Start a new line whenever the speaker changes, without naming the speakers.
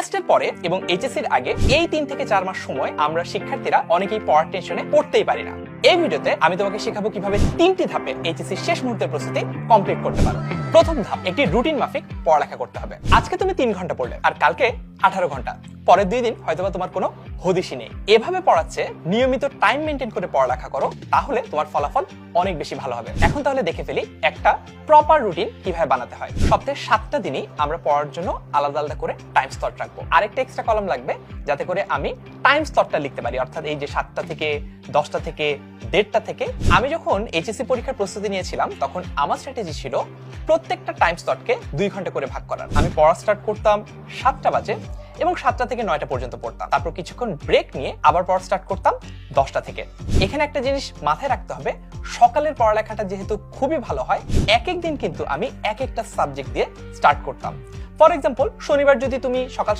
টেস্টের পরে এবং এইচএসসির আগে এই 3 থেকে 4 মাস সময় আমরা শিক্ষার্থীরা অনেকেই পড়ার টেনশনে পড়তেই পারি না। এই ভিডিওতে আমি তোমাকে শেখাবো কিভাবে 3টি ধাপে এইচএসসি শেষ মুহূর্তের প্রস্তুতি কমপ্লিট করতে পারো। প্রথম ধাপ, একটি রুটিন মাফিক পড়ালেখা করতে হবে। আজকে তুমি 3 ঘন্টা পড়লে আর কালকে 18 ঘন্টা, পরের 2 দিন হয়তোবা তোমার কোনো হদিশই নেই। এভাবে পড়াচ্ছে নিয়মিত টাইম মেনটেন করে পড়ালেখা করো, তাহলে তোমার ফলাফল অনেক বেশি ভালো হবে। এখন তাহলে দেখে ফেলি একটা প্রপার রুটিন কিভাবে বানাতে হয়। সপ্তাহে 7টা দিনই আমরা পড়ার জন্য আলাদা আলাদা করে টাইম স্লট রাখবো। আরেকটা এক্সট্রা কলাম লাগবে যাতে করে আমি টাইম স্লটটা লিখতে পারি, অর্থাৎ এই যে 7টা থেকে 10টা থেকে 1:30টা থেকে। আমি যখন এইচএসসি পরীক্ষার প্রস্তুতি নিয়েছিলাম তখন আমার স্ট্র্যাটেজি ছিল প্রত্যেকটা টাইম স্লটকে 2 ঘন্টা করে ভাগ করার। আমি পড়া স্টার্ট করতাম 7টা বাজে এবং 7টা থেকে 9টা পর্যন্ত পড়তাম। তারপর কিছুক্ষণ ব্রেক নিয়ে আবার পড়া স্টার্ট করতাম 10টা থেকে। এখানে একটা জিনিস মাথায় রাখতে হবে, সকালের পড়ালেখাটা যেহেতু খুবই ভালো হয়, এক এক দিন কিন্তু আমি এক একটা সাবজেক্ট দিয়ে স্টার্ট করতাম। ফর এক্সাম্পল, শনিবার যদি তুমি সকাল